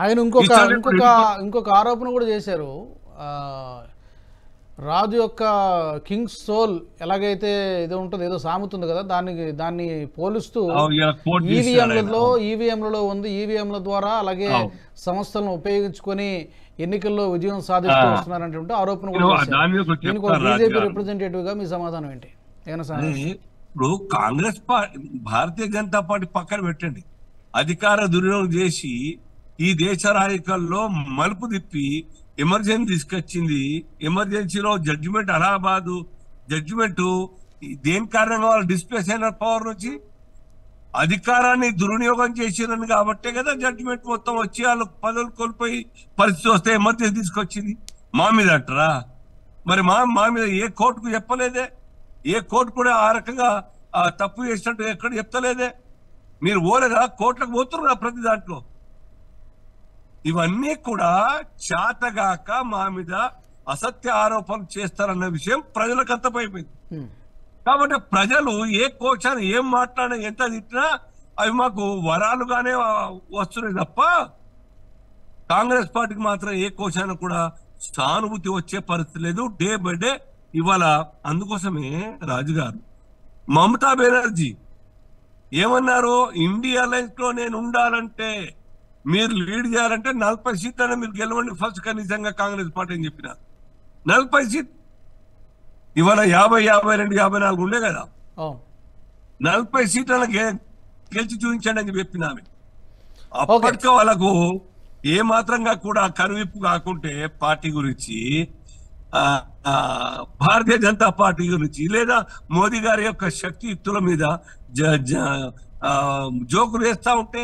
ఆయన ఇంకొక ఆరోపణ కూడా చేశారు. రాజు యొక్క కింగ్ సోల్ ఎలాగైతే ఇది ఉంటుంది, ఏదో సామెత ఉంది కదా, దాన్ని పోలుస్తూ ఈవీఎంలలో ఉంది, ఈవీఎంల ద్వారా అలాగే సంస్థలను ఉపయోగించుకొని ఎన్నికల్లో విజయం సాధిస్తూ వస్తున్నారంటే ఆరోపణ కూడా చేశారు. దీనికి ఒక బీజేపీ రిప్రజెంటేటివ్ గా మీ సమాధానం ఏంటి? ఇప్పుడు కాంగ్రెస్ భారతీయ జనతా పార్టీ పక్కన పెట్టండి, అధికార దుర్వినియోగం చేసి ఈ దేశ రాజకీయాల్లో మలుపు తిప్పి ఎమర్జెన్సీ తీసుకొచ్చింది. ఎమర్జెన్సీలో జడ్జిమెంట్, అలహాబాద్ జడ్జిమెంట్ దేని కారణంగా వాళ్ళు డిస్ప్లేస్ అయిన పవర్ నుంచి అధికారాన్ని దుర్వినియోగం చేసిరని కాబట్టే కదా జడ్జిమెంట్ మొత్తం వచ్చి వాళ్ళు పదవులు కోల్పోయి పరిస్థితి వస్తే ఎమర్జెన్సీ తీసుకొచ్చింది. మా మీద అంటారా? మరి మా మీద ఏ కోర్టుకు చెప్పలేదే, ఏ కోర్టు కూడా ఆ రకంగా తప్పు చేసినట్టు ఎక్కడ చెప్తలేదే. మీరు పోలేదా? కోర్టులకు పోతున్నారు ప్రతి దాంట్లో. ఇవన్నీ కూడా చేతగాక మా మీద అసత్య ఆరోపణలు చేస్తారన్న విషయం ప్రజలకు అర్థమైపోయింది. కాబట్టి ప్రజలు ఏ కోశాన్ని ఏం మాట్లాడినా ఎంత తిట్టినా అవి మాకు వరాలుగానే వస్తున్నాయి తప్ప కాంగ్రెస్ పార్టీకి మాత్రం ఏ కోశాన్ని కూడా సానుభూతి వచ్చే పరిస్థితి లేదు. డే బై డే ఇవాళ అందుకోసమే రాజుగారు మమతా బెనర్జీ ఏమన్నారు, ఇండియా అలయన్స్ లో నేను ఉండాలంటే మీరు లీడ్ చేయాలంటే 40 సీట్లను మీరు గెలవండి ఫస్ట్ కనీసంగా కాంగ్రెస్ పార్టీ అని చెప్పిన 40 సీట్. ఇవాళ 50, 52, 54 ఉండే కదా, 40 సీట్లను గెలిచి చూపించండి అని చెప్పిన ఆమె. అప్పటికే వాళ్ళకు ఏ మాత్రంగా కూడా కనువిప్పు కాకుంటే పార్టీ గురించి, భారతీయ జనతా పార్టీ గురించి లేదా మోదీ గారి యొక్క శక్తియుక్తుల మీద జోకులు వేస్తా ఉంటే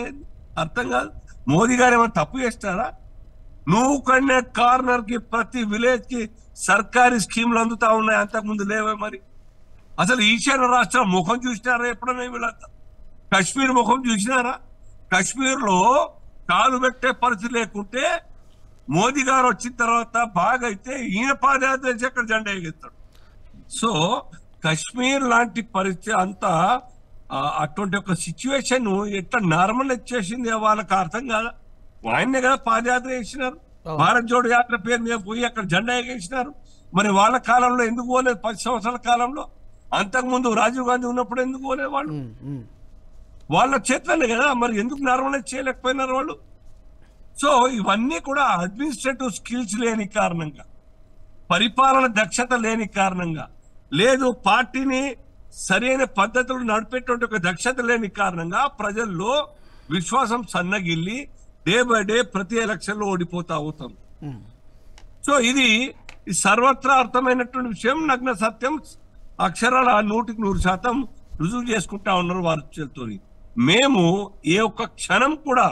అర్థం కాదు. మోదీ గారు ఏమైనా తప్పు చేస్తారా? నువ్వు కొనే కార్నర్ కి ప్రతి విలేజ్ కి సర్కారీ స్కీమ్లు అందుతా ఉన్నాయి, అంతకుముందు లేవే. మరి అసలు ఈశాన్య రాష్ట్రం ముఖం చూసినారా ఎప్పుడన్నా? వీళ్ళంతా కశ్మీర్ ముఖం చూసినారా? కశ్మీర్ లో కాలు పెట్టే పరిస్థితి లేకుంటే మోదీ గారు వచ్చిన తర్వాత బాగా అయితే ఈయన పాదయాత్ర చేసి అక్కడ జెండా ఎగేస్తాడు. సో కశ్మీర్ లాంటి పరిస్థితి అంతా అటువంటి ఒక సిచ్యువేషన్ ఎట్లా నార్మల్ వచ్చేసింది వాళ్ళకి అర్థం కాదా? ఆయన్నే కదా పాదయాత్ర చేసినారు, భారత్ జోడో యాత్ర పేరు మీద పోయి అక్కడ జెండా ఎగేసినారు. మరి వాళ్ళ కాలంలో ఎందుకు పోలేదు? 10 సంవత్సరాల కాలంలో, అంతకుముందు రాజీవ్ గాంధీ ఉన్నప్పుడు ఎందుకు పోలేదు? వాళ్ళు వాళ్ళ చేతులనే కదా, మరి ఎందుకు నార్మలైజ్ చేయలేకపోయినారు వాళ్ళు? సో ఇవన్నీ కూడా అడ్మినిస్ట్రేటివ్ స్కిల్స్ లేని కారణంగా, పరిపాలన దక్షత లేని కారణంగా, లేదు పార్టీని సరైన పద్ధతులు నడిపేటువంటి ఒక దక్షత లేని కారణంగా ప్రజల్లో విశ్వాసం సన్నగిల్లి డే బై డే ప్రతి ఎలక్షన్ లో ఓడిపోతా అవుతాం. సో ఇది సర్వత్రా అర్థమైనటువంటి విషయం, నగ్న సత్యం, అక్షరాల 100% రుజువు చేసుకుంటా ఉన్నారు వారితో. మేము ఏ ఒక్క క్షణం కూడా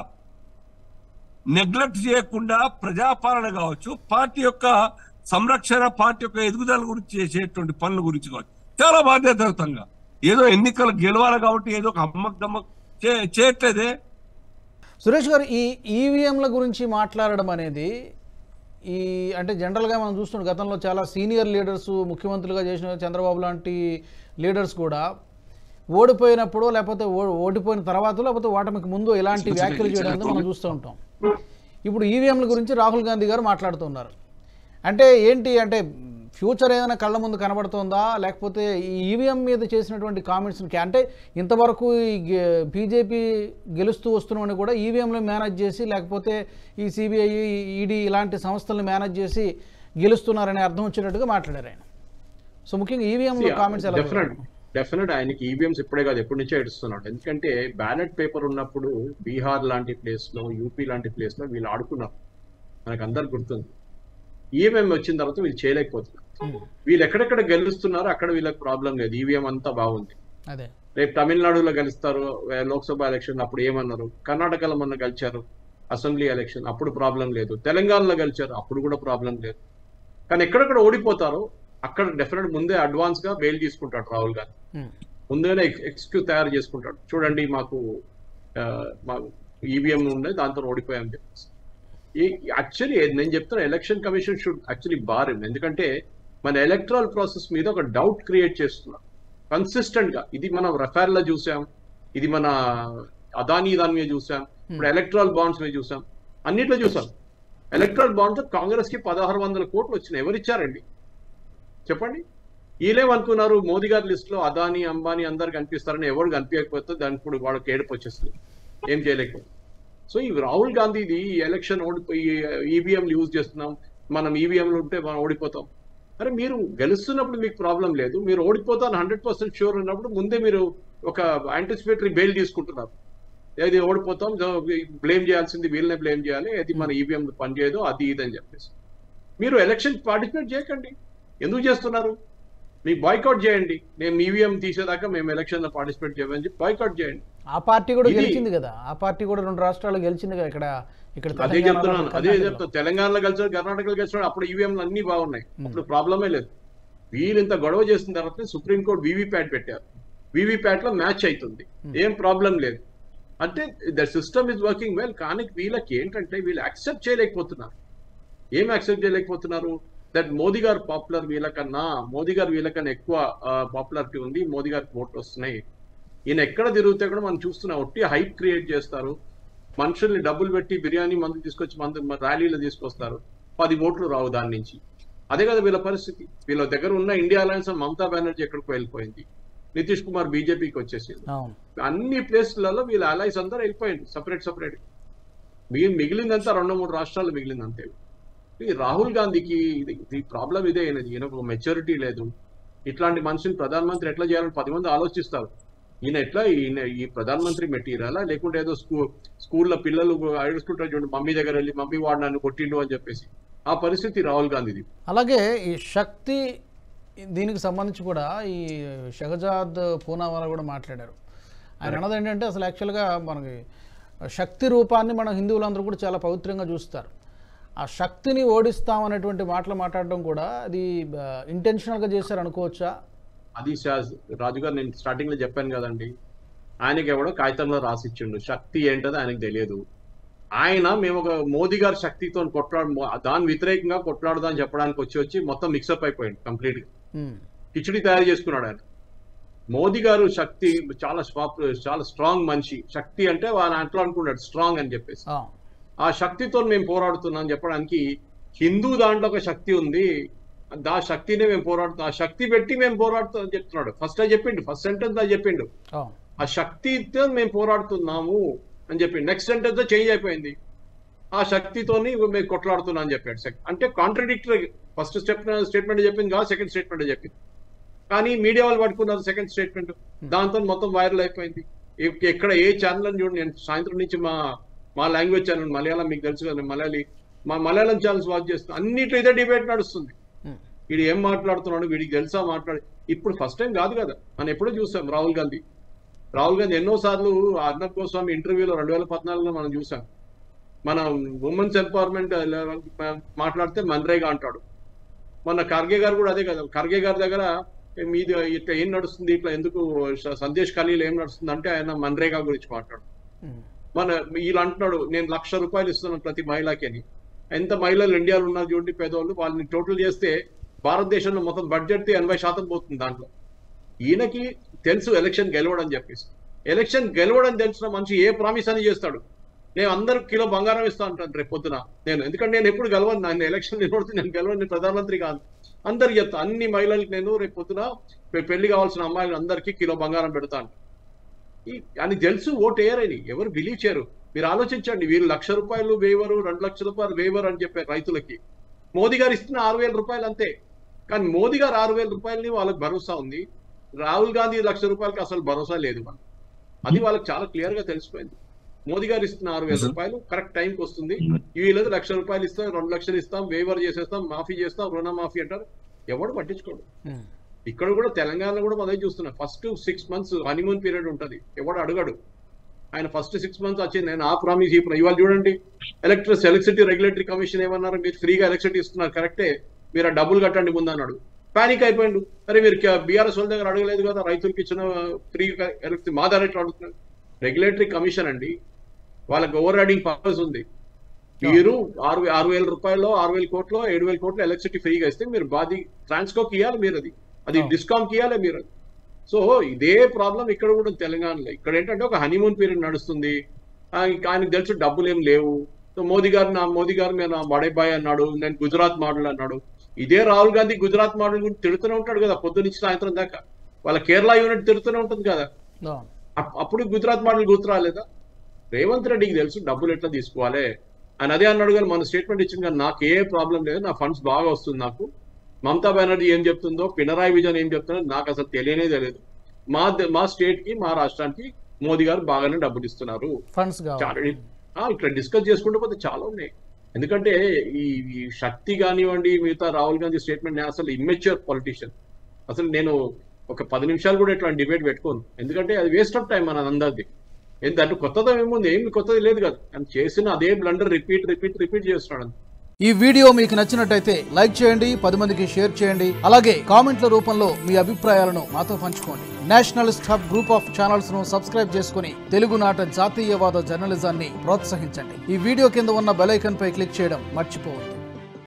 నెగ్లెక్ట్ చేయకుండా ప్రజాపాలన కావచ్చు, పార్టీ యొక్క సంరక్షణ, పార్టీ యొక్క ఎదుగుదల గురించి చేసేటువంటి పనుల గురించి కావచ్చు చాలా బాధ్యతాయుతంగా, ఏదో ఎన్నికలు గెలవాలి కాబట్టి ఏదో ఒక అమ్మక్ దమ్మక్ చేయట్లేదే. సురేష్ గారు, ఈ ఈవీఎంల గురించి మాట్లాడడం అనేది అంటే జనరల్గా మనం చూస్తున్నాం, గతంలో చాలా సీనియర్ లీడర్స్, ముఖ్యమంత్రులుగా చేసిన చంద్రబాబు లాంటి లీడర్స్ కూడా ఓడిపోయినప్పుడు, లేకపోతే ఓడిపోయిన తర్వాత, లేకపోతే ఓటమికి ముందు ఇలాంటి వ్యాఖ్యలు చేయడం మనం చూస్తూ ఉంటాం. ఇప్పుడు ఈవీఎంల గురించి రాహుల్ గాంధీ గారు మాట్లాడుతున్నారు. అంటే ఏంటి అంటే ఫ్యూచర్ ఏదైనా కళ్ళ ముందు కనబడుతుందా, లేకపోతే ఈ ఈవీఎం మీద చేసినటువంటి కామెంట్స్కి, అంటే ఇంతవరకు ఈ బీజేపీ గెలుస్తూ వస్తున్నామని కూడా ఈవీఎంలు మేనేజ్ చేసి, లేకపోతే ఈ సిబిఐ, ఈడీ ఇలాంటి సంస్థలను మేనేజ్ చేసి గెలుస్తున్నారని అర్థం వచ్చేటట్టుగా మాట్లాడారు ఆయన. సో ముఖ్యంగా ఈవీఎంలో కామెంట్స్ ఎలా? డెఫినెట్ ఆయనకి ఈవీఎంస్ ఇప్పుడే కాదు, ఎప్పటి నుంచో ఏడుస్తున్నాడు. ఎందుకంటే బ్యాలెట్ పేపర్ ఉన్నప్పుడు బీహార్ లాంటి ప్లేస్ లో, యూపీ లాంటి ప్లేస్ లో వీళ్ళు ఆడుకున్నారు, మనకు అందరు గుర్తుంది. ఈవీఎం వచ్చిన తర్వాత వీళ్ళు చేయలేకపోతున్నారు. వీళ్ళు ఎక్కడెక్కడ గెలుస్తున్నారో అక్కడ వీళ్ళకి ప్రాబ్లం లేదు, ఈవీఎం అంతా బాగుంది. రేపు తమిళనాడులో గెలుస్తారు లోక్సభ ఎలక్షన్, అప్పుడు ఏమన్నారు? కర్ణాటకలో మొన్న గెలిచారు అసెంబ్లీ ఎలక్షన్, అప్పుడు ప్రాబ్లం లేదు. తెలంగాణలో గెలిచారు, అప్పుడు కూడా ప్రాబ్లం లేదు. కానీ ఎక్కడెక్కడ ఓడిపోతారో అక్కడ డెఫినెట్ ముందే అడ్వాన్స్ గా బెయిల్ తీసుకుంటాడు రాహుల్ గాంధీ, ముందుగానే ఎక్స్క్యూజ్ తయారు చేసుకుంటాడు. చూడండి మాకు ఈవీఎం ఉండే, దాంతో ఓడిపోయామని చెప్పేసి. యాక్చువల్లీ నేను చెప్తున్నా, election commission should actually bar him. ఎందుకంటే మన ఎలక్ట్రల్ ప్రాసెస్ మీద ఒక డౌట్ క్రియేట్ చేస్తున్నాం కన్సిస్టెంట్ గా. ఇది మనం రఫేల్ లో చూసాం, ఇది మన అదానీ దాని మీద చూసాం, ఇప్పుడు ఎలక్ట్రల్ బాండ్స్ మీద చూసాం. అన్నిట్లో చూసాం. ఎలక్ట్రల్ బాండ్తో కాంగ్రెస్కి 1600 కోట్లు వచ్చినాయి. ఎవరు ఇచ్చారండి చెప్పండి? వీళ్ళేమనుకున్నారు మోదీ గారి లిస్టులో అదానీ అంబానీ అందరు కనిపిస్తారని. ఎవరు కనిపించకపోతే దానికి ఇప్పుడు వాళ్ళకి ఏడుపు వచ్చేస్తుంది, ఏం చేయలేకపోతే. సో ఈ రాహుల్ గాంధీది ఎలక్షన్ ఓడిపోయి ఈవీఎంలు యూజ్ చేస్తున్నాం, మనం ఈవీఎంలు ఉంటే మనం ఓడిపోతాం. అరే మీరు గెలుస్తున్నప్పుడు మీకు ప్రాబ్లం లేదు, మీరు ఓడిపోతాను 100% షూర్ ఉన్నప్పుడు ముందే మీరు ఒక యాంటిసిపేటరీ బెయిల్ తీసుకుంటున్నారు. ఏది ఓడిపోతాం బ్లేమ్ చేయాల్సింది వీళ్ళనే బ్లేమ్ చేయాలి, అది మన ఈవీఎం పనిచేయదు అది ఇది అని చెప్పేసి. మీరు ఎలక్షన్ పార్టిసిపేట్ చేయకండి. ఎందుకు చేస్తున్నారు? మీకు బాయ్కాట్ చేయండి. మేము ఈవీఎం తీసేదాకా మేము ఎలక్షన్ లో పార్టిసిపేట్ చేయమని చెప్పి బాయ్కాట్ చేయండి. ఆ పార్టీ కూడా గెలిచింది కదా, ఆ పార్టీ కూడా 2 రాష్ట్రాలు గెలిచింది కదా. ఇక్కడ అదే చెప్తున్నాను, తెలంగాణలో గెలిచాడు, కర్ణాటకలో గెలిచాడు, అప్పుడు ఈవీఎంలు అన్ని బాగున్నాయి, అప్పుడు ప్రాబ్లమే లేదు. వీళ్ళు ఇంత గొడవ చేసిన తర్వాత సుప్రీంకోర్టు వీవీప్యాట్ పెట్టారు. వీవీప్యాట్ లో మ్యాచ్ అవుతుంది, ఏం ప్రాబ్లం లేదు. అంటే the system is working well. కానీ వీళ్ళకి ఏంటంటే వీళ్ళు యాక్సెప్ట్ చేయలేకపోతున్నారు. ఏం యాక్సెప్ట్ చేయలేకపోతున్నారు? దట్ మోదీ గారు పాపులర్ వీళ్ళకన్నా, మోదీ గారు వీళ్ళకన్నా ఎక్కువ పాపులారిటీ ఉంది, మోదీ గారికి ఓట్లు వస్తున్నాయి. ఈయన ఎక్కడ తిరిగితే కూడా మనం చూస్తున్నాం, ఒట్టి హైప్ క్రియేట్ చేస్తారు, మనుషుల్ని డబ్బులు పెట్టి బిర్యానీ మందు తీసుకొచ్చి ర్యాలీలో తీసుకొస్తారు, 10 ఓట్లు రావు దాని నుంచి. అదే కదా వీళ్ళ పరిస్థితి. వీళ్ళ దగ్గర ఉన్న ఇండియా అలయన్స్ మమతా బెనర్జీ ఎక్కడికి వెళ్ళిపోయింది, నితీష్ కుమార్ బీజేపీకి వచ్చేసింది. అన్ని ప్లేస్లలో వీళ్ళ అలైన్స్ అందరూ వెళ్ళిపోయింది సపరేట్. మిగిలిందంతా 2-3 రాష్ట్రాలు మిగిలింది అంతే. రాహుల్ గాంధీకి ఇది ప్రాబ్లం ఇదే అయినది. ఈయన ఒక మెచ్యూరిటీ లేదు. ఇట్లాంటి మనిషిని ప్రధానమంత్రి ఎట్లా చేయాలని 10 మంది ఆలోచిస్తారు. ఈయన ఈ ప్రధానమంత్రి మెటీరియలా, లేకుంటే ఏదో స్కూల్లో పిల్లలు అడుగుతుంటారు చూడండి, మమ్మీ దగ్గర వెళ్ళి మమ్మీ వాడు నన్ను కొట్టిండు అని చెప్పేసి, ఆ పరిస్థితి రాహుల్ గాంధీది. అలాగే ఈ శక్తి దీనికి సంబంధించి కూడా ఈ షహజాద్ పూనావాలా కూడా మాట్లాడారు. ఆయన అన్నది ఏంటంటే అసలు యాక్చువల్గా మనకి శక్తి రూపాన్ని మన హిందువులందరూ కూడా చాలా పవిత్రంగా చూస్తారు. ఆ శక్తిని ఓడిస్తామనేటువంటి మాటలు మాట్లాడడం కూడా అది ఇంటెన్షనల్గా చేశారు అనుకోవచ్చా? అది రాజుగారు నేను స్టార్టింగ్ లో చెప్పాను కదండి, ఆయనకి ఎవడో కాగితంలో రాసిచ్చిండు, శక్తి ఏంటది ఆయనకు తెలియదు. ఆయన మేము ఒక మోదీ గారి శక్తితో దాని వ్యతిరేకంగా కొట్లాడదాం చెప్పడానికి వచ్చి మొత్తం మిక్సప్ అయిపోయింది కంప్లీట్ గా. కిచడి తయారు చేసుకున్నాడు ఆయన. మోదీ గారు శక్తి చాలా స్ట్రాంగ్ మనిషి, శక్తి అంటే ఆయన అట్లా అనుకున్నాడు స్ట్రాంగ్ అని చెప్పేసి. ఆ శక్తితో మేము పోరాడుతున్నాం చెప్పడానికి హిందూ దాంట్లో ఒక శక్తి ఉంది, ఆ శక్తినే మేము పోరాడుతాం, ఆ శక్తి పెట్టి మేము పోరాడుతాం అని చెప్తున్నాడు. ఫస్ట్ సెంటెన్స్ అది చెప్పిండు, ఆ శక్తితో మేము పోరాడుతున్నాము అని చెప్పిండు. నెక్స్ట్ సెంటెన్స్ తో చేంజ్ అయిపోయింది, ఆ శక్తితోని మేము కొట్లాడుతున్నాం అని చెప్పాడు. అంటే కాంట్రడిక్టరీ. ఫస్ట్ స్టేట్మెంట్ చెప్పింది కాదు, సెకండ్ స్టేట్మెంట్ చెప్పింది. కానీ మీడియా వాళ్ళు పట్టుకున్నారు సెకండ్ స్టేట్మెంట్, దాంతో మొత్తం వైరల్ అయిపోయింది. ఎక్కడ ఏ ఛానల్ అని చూడండి, నేను సాయంత్రం నుంచి మా లాంగ్వేజ్ ఛానల్ మలయాళం మీకు తెలుసు కదా, మలయాళం ఛానల్స్ వాచ్ చేస్తున్నాను, అన్నిట్లో ఇదే డిబేట్ నడుస్తుంది. వీడు ఏం మాట్లాడుతున్నాడు, వీడికి తెలుసా ఇప్పుడు ఫస్ట్ టైం కాదు కదా, మనం ఎప్పుడూ చూసాం. రాహుల్ గాంధీ ఎన్నోసార్లు అర్నబ్ గోస్వామి ఇంటర్వ్యూలో 2014లో మనం చూసాం. మన ఉమెన్స్ ఎంపవర్మెంట్ మాట్లాడితే మన్రేగా అంటాడు. మన ఖర్గే గారు కూడా అదే కదా, ఖర్గే గారి దగ్గర మీది ఇట్లా ఏం నడుస్తుంది, ఇట్లా ఎందుకు సందేశ్ ఖలీలో ఏం నడుస్తుంది అంటే ఆయన మన్రేగా గురించి మాట్లాడు. వీళ్ళు అంటున్నాడు నేను ₹1,00,000 ఇస్తున్నాను ప్రతి మహిళకి అని. ఎంత మహిళలు ఇండియాలో ఉన్నారు చూడండి పేదవాళ్ళు, వాళ్ళని టోటల్ చేస్తే భారతదేశంలో మొత్తం బడ్జెట్ 80% పోతుంది దాంట్లో. ఈయనకి తెలుసు ఎలక్షన్ గెలవడం చెప్పేసి. ఎలక్షన్ గెలవడం తెలిసిన మనిషి ఏ ప్రామిస్ అని చేస్తాడు, నేను అందరికి కిలో బంగారం ఇస్తా అంటాను రేపు పొద్దున. ఎందుకంటే నేను ఎప్పుడు గెలవను, నేను ఎలక్షన్ నిలబడితే నేను గెలవను, నేను ప్రధానమంత్రి కాదు. అందరికి చెప్తా, అన్ని మహిళలకి నేను రేపు పొద్దున పెళ్లి కావాల్సిన అమ్మాయిలు అందరికీ కిలో బంగారం పెడతాను అని తెలుసు. ఓటు వేయరని ఎవరు బిలీవ్ చేయరు. మీరు ఆలోచించండి, వీళ్ళు ₹1,00,000 వేవరు, ₹2,00,000 వేవరు అని చెప్పారు రైతులకి. మోదీ గారు ఇస్తున్న ₹6,000 అంతే. కానీ మోదీ గారు ₹6,000 వాళ్ళకి భరోసా ఉంది, రాహుల్ గాంధీ ₹1,00,000 అసలు భరోసా లేదు. అది వాళ్ళకి చాలా క్లియర్ గా తెలిసిపోయింది. మోదీ గారు ఇస్తున్న ₹6,000 కరెక్ట్ టైంకి వస్తుంది, వీళ్ళది ₹1,00,000 ఇస్తాం, 2,00,000 ఇస్తాం, వేవర్ చేసేస్తాం, మాఫీ చేస్తాం, రుణమాఫీ అంటారు, ఎవడు పట్టించుకోడు. ఇక్కడ కూడా తెలంగాణలో కూడా అదే చూస్తున్నా. ఫస్ట్ 6 months హనీమూన్ పీరియడ్ ఉంటుంది, ఎవడు అడగడు. ఆయన ఫస్ట్ 6 months వచ్చింది, నేను ఆ ప్రామిస్ ఇవాళ చూడండి ఎలక్ట్రిసిటీ రెగ్యులేటరీ కమిషన్ ఏమన్నారు, మీరు ఫ్రీగా ఎలక్ట్రిసిటీ ఇస్తున్నారు కరెక్టే, మీరు ఆ డబ్బులు కట్టండి ముందు అన్నాడు. పానిక్ అయిపోయిండు, అరే మీరు బీఆర్ఎస్ వాళ్ళ దగ్గర అడగలేదు కదా, రైతులకి ఇచ్చిన ఫ్రీగా ఎలక్ట్రిసిటీ మా దగ్గర ఎట్లా అడుగుతున్నారు. రెగ్యులేటరీ కమిషన్ అండి, వాళ్ళకి ఓవర్ రైడింగ్ పర్పస్ ఉంది. మీరు ₹6,000 6,000 కోట్లు 7,000 కోట్లు ఎలక్ట్రిసిటీ ఫ్రీగా ఇస్తే మీరు బాధి ట్రాన్స్కోకి ఇవ్వాలి, మీరు అది డిస్కామ్కి ఇవ్వాలి మీరు. సో ఇదే ప్రాబ్లం ఇక్కడ కూడా తెలంగాణలో. ఇక్కడ ఏంటంటే ఒక హనీమూన్ పీరియడ్ నడుస్తుంది, ఆయనకు తెలుసు డబ్బులు ఏం లేవు, సో మోదీ గారు నేను బడే బాయ్ అన్నాడు, నేను గుజరాత్ మోడల్ అన్నాడు. ఇదే రాహుల్ గాంధీ గుజరాత్ మోడల్ గురించి తిడుతూనే ఉంటాడు కదా పొద్దు నుంచి సాయంత్రం దాకా. వాళ్ళ కేరళ యూనిట్ తిడుతూనే ఉంటుంది కదా. అప్పుడు గుజరాత్ మోడల్ గుర్తు రాలేదా? రేవంత్ రెడ్డికి తెలుసు డబ్బులు ఎట్లా తీసుకోవాలి అని అదే అన్నాడు. కానీ మన స్టేట్మెంట్ ఇచ్చింది కానీ నాకు ఏ ప్రాబ్లం లేదు, నా ఫండ్స్ బాగా వస్తుంది నాకు. మమతా బెనర్జీ ఏం చెప్తుందో, పినరాయి విజయన్ ఏం చెప్తుందో నాకు అసలు తెలియనే తెలియదు. మా స్టేట్ కి, మా రాష్ట్రానికి మోదీ గారు బాగానే డబ్బులు ఇస్తున్నారు. ఇక్కడ డిస్కస్ చేసుకుంటూ పోతే చాలా ఉన్నాయి. ఎందుకంటే ఈ శక్తి కానివ్వండి, మిగతా రాహుల్ గాంధీ స్టేట్మెంట్ అసలు ఇమ్మెచ్యూర్ పొలిటీషియన్. అసలు నేను ఒక 10 నిమిషాలు కూడా ఇట్లా డిబేట్ పెట్టుకోను, ఎందుకంటే అది వేస్ట్ ఆఫ్ టైం మన అందరిది. ఎందుకంటే కొత్తది ఏముంది, ఏమి కొత్తది లేదు కదా. అని చేసిన అదే బ్లండర్ రిపీట్ చేస్తున్నాడు. ఈ వీడియో మీకు నచ్చినట్టయితే లైక్ చేయండి, 10 మందికి షేర్ చేయండి. అలాగే కామెంట్ల రూపంలో మీ అభిప్రాయాలను మాతో పంచుకోండి. Nationalist hub group of channels ను సబ్స్క్రైబ్ చేసుకుని తెలుగునాట జాతీయవాద జర్నలిజాన్ని ప్రోత్సహించండి. ఈ వీడియో కింద ఉన్న బెల్ ఐకాన్ పై క్లిక్ చేయడం మర్చిపోవద్దు.